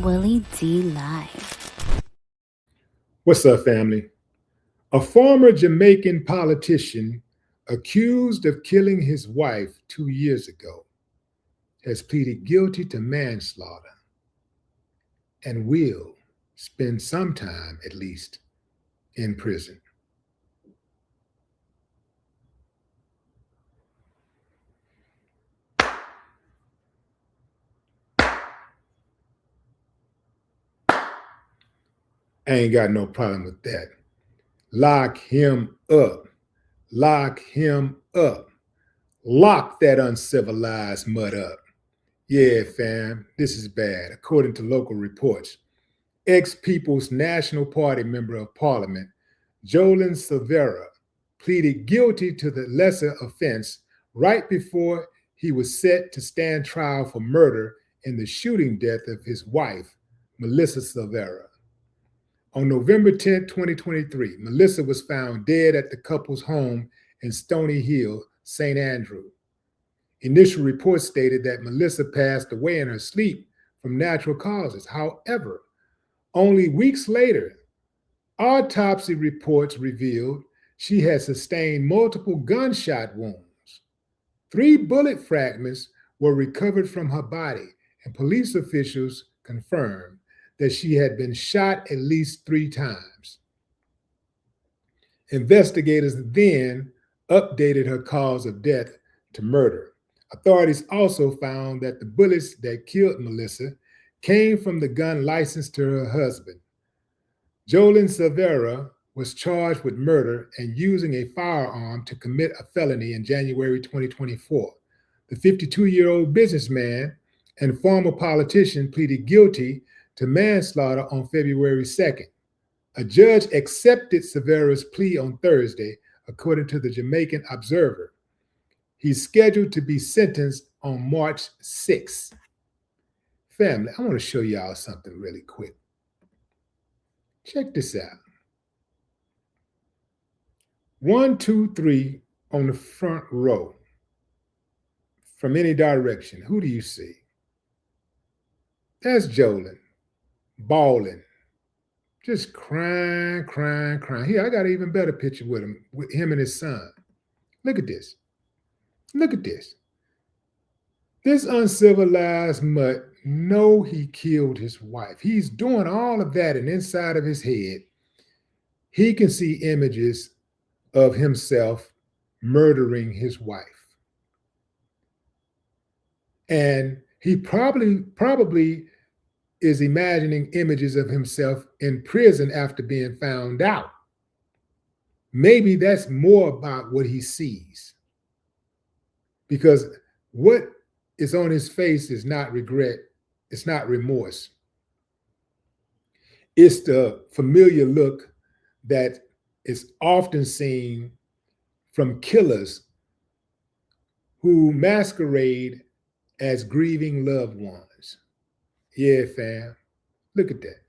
Willie D Live. What's up, family? A former Jamaican politician accused of killing his wife 2 years ago has pleaded guilty to manslaughter and will spend some time, at least, in prison. I ain't got no problem with that. Lock him up. Lock him up. Lock that uncivilized mud up. Yeah, fam, this is bad. According to local reports, ex-People's National Party Member of Parliament, Jolyan Silvera, pleaded guilty to the lesser offense right before he was set to stand trial for murder in the shooting death of his wife, Melissa Silvera. On November 10, 2023, Melissa was found dead at the couple's home in Stony Hill St Andrew. Initial reports stated that Melissa passed away in her sleep from natural causes. However, only weeks later, autopsy reports revealed she had sustained multiple gunshot wounds. 3 bullet fragments were recovered from her body, and police officials confirmed that she had been shot at least 3 times. Investigators then updated her cause of death to murder. Authorities also found that the bullets that killed Melissa came from the gun licensed to her husband. Jolyan Silvera was charged with murder and using a firearm to commit a felony in January 2024. The 52-year-old businessman and former politician pleaded guilty to manslaughter on February 2nd. A judge accepted Silvera's plea on Thursday, according to the Jamaican Observer. He's scheduled to be sentenced on March 6th. Family, I want to show y'all something really quick. Check this out. 1, 2, 3 on the front row. From any direction, who do you see? That's Jolyan, bawling, just crying. Here, I got an even better picture with him and his son. Look at this. Look at this. This uncivilized mutt know he killed his wife. He's doing all of that, and inside of his head, he can see images of himself murdering his wife. And he probably is imagining images of himself in prison after being found out. Maybe that's more about what he sees. Because what is on his face is not regret, it's not remorse. It's the familiar look that is often seen from killers who masquerade as grieving loved ones. Yeah, fam, look at that.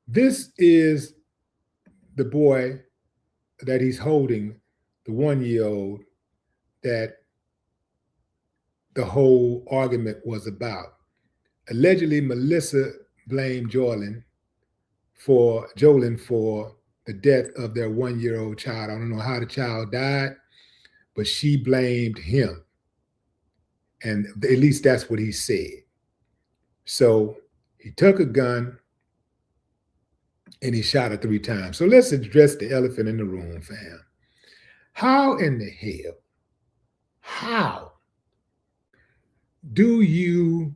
This is the boy that he's holding, the 1-year-old that the whole argument was about. Allegedly, Melissa blamed Jolyan for the death of their 1-year-old child. I don't know how the child died, but she blamed him. And at least that's what he said. So he took a gun and he shot her 3 times. So let's address the elephant in the room, fam. How in the hell, how do you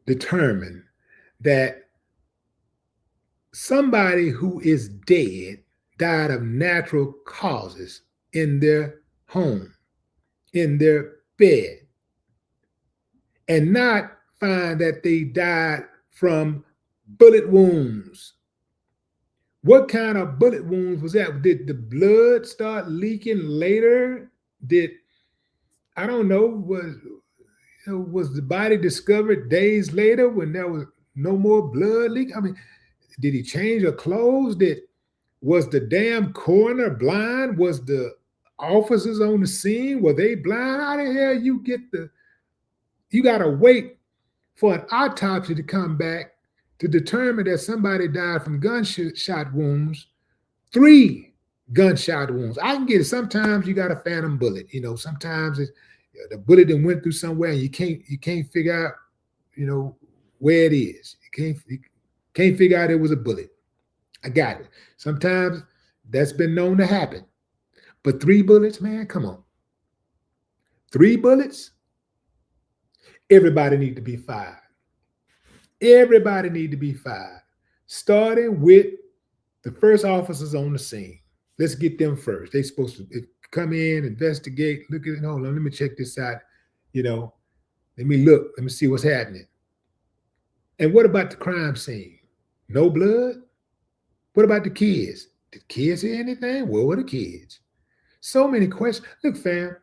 determine that somebody who is dead died of natural causes in their home, in their bed, and not find that they died from bullet wounds? What kind of bullet wounds was that? Did the blood start leaking later? I don't know, was the body discovered days later when there was no more blood leak? I mean, did he change her clothes? Was the damn coroner blind? Was the officers on the scene, were they blind? How the hell you gotta wait for an autopsy to come back to determine that somebody died from gunshot wounds, 3 gunshot wounds. I can get it. Sometimes you got a phantom bullet. Sometimes the bullet that went through somewhere and you can't figure out, where it is. You can't figure out it was a bullet. I got it. Sometimes that's been known to happen. But 3 bullets, man, come on. 3 bullets? Everybody need to be fired. Everybody need to be fired. Starting with the first officers on the scene. Let's get them first. They're supposed to come in, investigate, look at it. Hold on, let me check this out. Let me look. Let me see what's happening. And what about the crime scene? No blood? What about the kids? Did kids hear anything? Where were the kids? So many questions. Look, fam,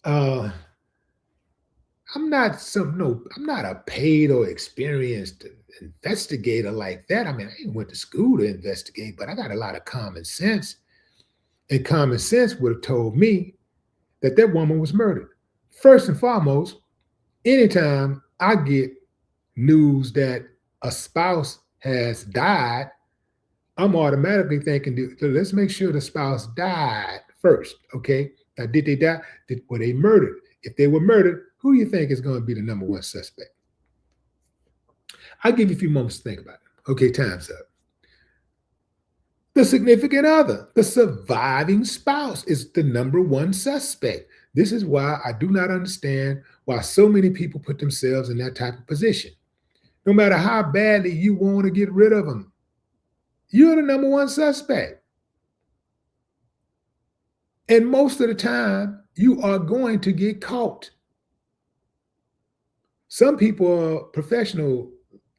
I'm not a paid or experienced investigator like that. I mean, I ain't went to school to investigate, but I got a lot of common sense. And common sense would have told me that woman was murdered. First and foremost, anytime I get news that a spouse has died, I'm automatically thinking, let's make sure the spouse died first, okay? Now, did they die? Were they murdered? If they were murdered, who do you think is going to be the number 1 suspect? I'll give you a few moments to think about it. Okay, time's up. The significant other, the surviving spouse, is the number 1 suspect. This is why I do not understand why so many people put themselves in that type of position. No matter how badly you want to get rid of them, you're the number 1 suspect. And most of the time, you are going to get caught. Some people are professionals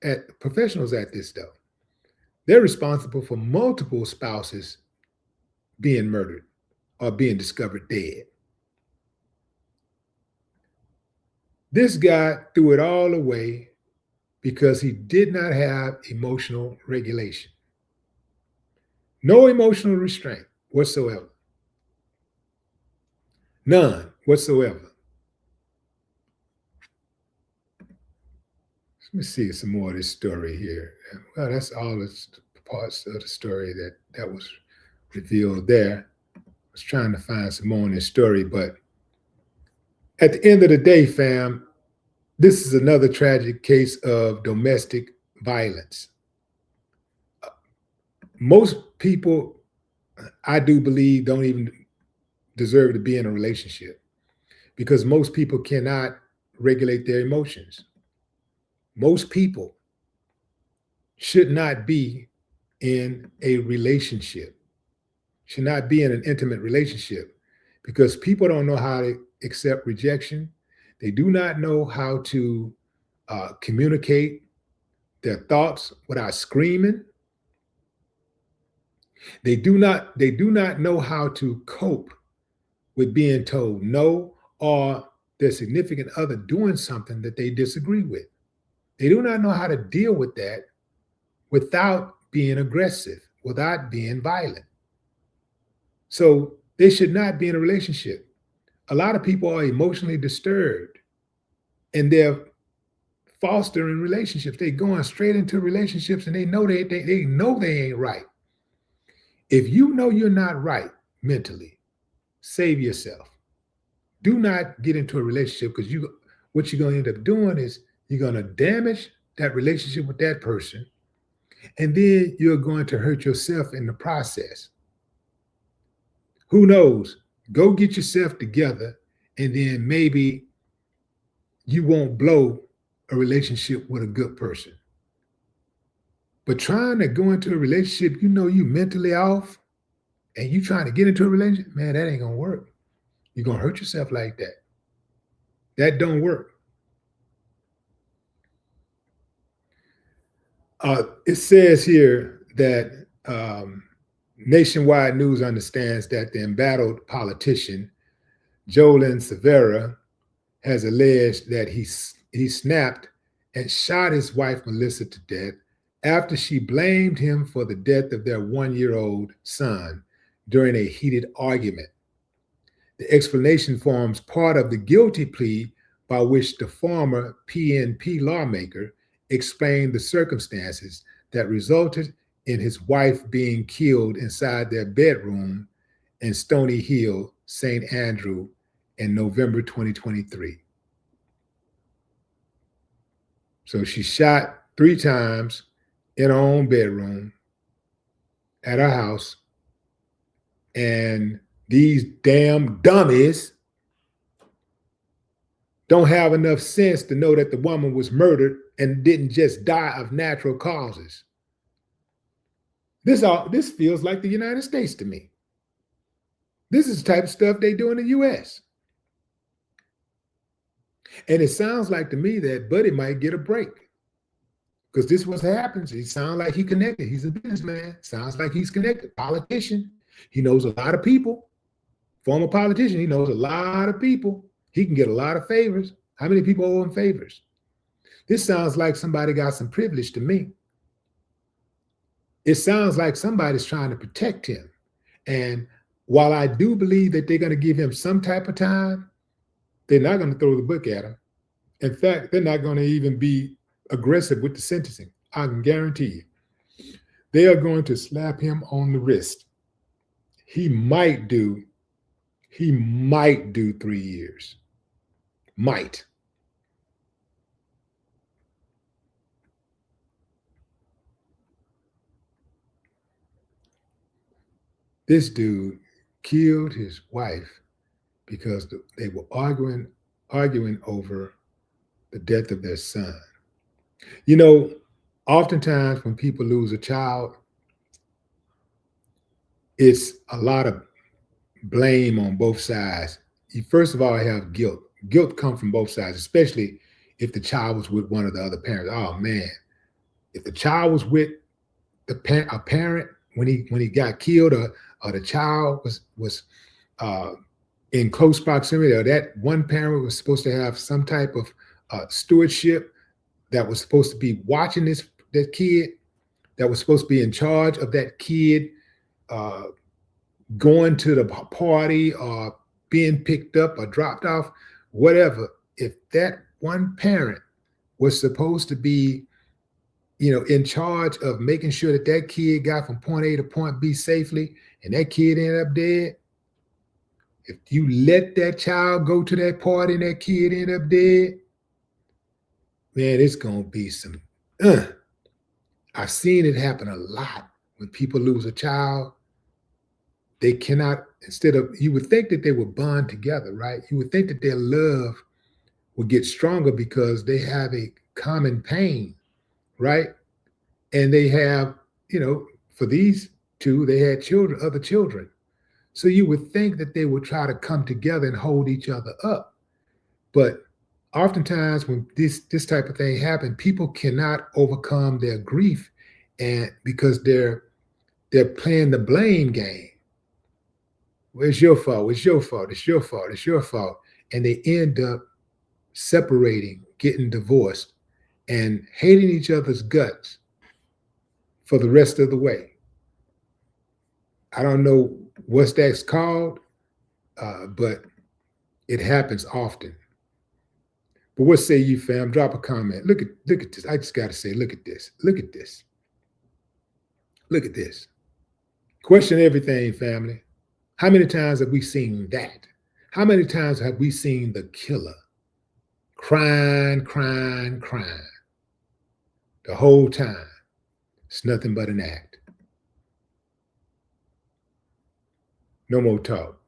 at this, though. They're responsible for multiple spouses being murdered or being discovered dead. This guy threw it all away because he did not have emotional regulation. No emotional restraint whatsoever. None whatsoever. Let me see some more of this story here. Well, that's all the parts of the story that was revealed there. I was trying to find some more in this story, but at the end of the day, fam, this is another tragic case of domestic violence. Most people, I do believe, don't even deserve to be in a relationship because most people cannot regulate their emotions. Most people should not be in a relationship, should not be in an intimate relationship because people don't know how to accept rejection. They do not know how to communicate their thoughts without screaming. They do not know how to cope with being told no or their significant other doing something that they disagree with. They do not know how to deal with that without being aggressive, without being violent. So they should not be in a relationship. A lot of people are emotionally disturbed and they're fostering relationships. They're going straight into relationships and they know they ain't right. If you know you're not right mentally, save yourself. Do not get into a relationship because what you're going to end up doing is you're going to damage that relationship with that person, and then you're going to hurt yourself in the process. Who knows? Go get yourself together, and then maybe you won't blow a relationship with a good person. But trying to go into a relationship, you mentally off, and you trying to get into a relationship, man, that ain't going to work. You're going to hurt yourself like that. That don't work. It says here that Nationwide News understands that the embattled politician, Jolyan Silvera, has alleged that he snapped and shot his wife, Melissa, to death after she blamed him for the death of their 1-year-old son during a heated argument. The explanation forms part of the guilty plea by which the former PNP lawmaker explained the circumstances that resulted in his wife being killed inside their bedroom in Stony Hill St Andrew in November 2023. So she shot 3 times in her own bedroom at her house, and these damn dummies don't have enough sense to know that the woman was murdered and didn't just die of natural causes. This feels like the United States to me. This is the type of stuff they do in the US. And it sounds like to me that Buddy might get a break, because this is what happens. He sounds like he's connected. He's a businessman. Sounds like he's connected. Politician. He knows a lot of people. Former politician. He knows a lot of people. He can get a lot of favors. How many people owe him favors? This sounds like somebody got some privilege to me. It sounds like somebody's trying to protect him. And while I do believe that they're going to give him some type of time, they're not going to throw the book at him. In fact, they're not going to even be aggressive with the sentencing. I can guarantee you. They are going to slap him on the wrist. He might do 3 years. Might. This dude killed his wife because they were arguing over the death of their son. You know, oftentimes when people lose a child, it's a lot of blame on both sides. You first of all have guilt. Guilt comes from both sides, especially if the child was with one of the other parents. Oh man, if the child was with a parent when he got killed, or the child was in close proximity, or that one parent was supposed to have some type of stewardship, that was supposed to be watching that kid, that was supposed to be in charge of that kid going to the party or being picked up or dropped off, whatever. If that one parent was supposed to be, in charge of making sure that that kid got from point A to point B safely, and that kid ended up dead, if you let that child go to that party and that kid end up dead, man, it's going to be some, I've seen it happen a lot. When people lose a child, they cannot, you would think that they would bond together, right? You would think that their love would get stronger because they have a common pain, right? And they have, for these two, they had children, other children. So you would think that they would try to come together and hold each other up. But oftentimes when this type of thing happens, people cannot overcome their grief, and because they're playing the blame game. Well, it's your fault, it's your fault, it's your fault, it's your fault. And they end up separating, getting divorced, and hating each other's guts for the rest of the way. I don't know what that's called, but it happens often. But what say you, fam? Drop a comment. Look at this. I just got to say, look at this. Look at this. Look at this. Question everything, family. How many times have we seen that? How many times have we seen the killer crying the whole time? It's nothing but an act. No more talk.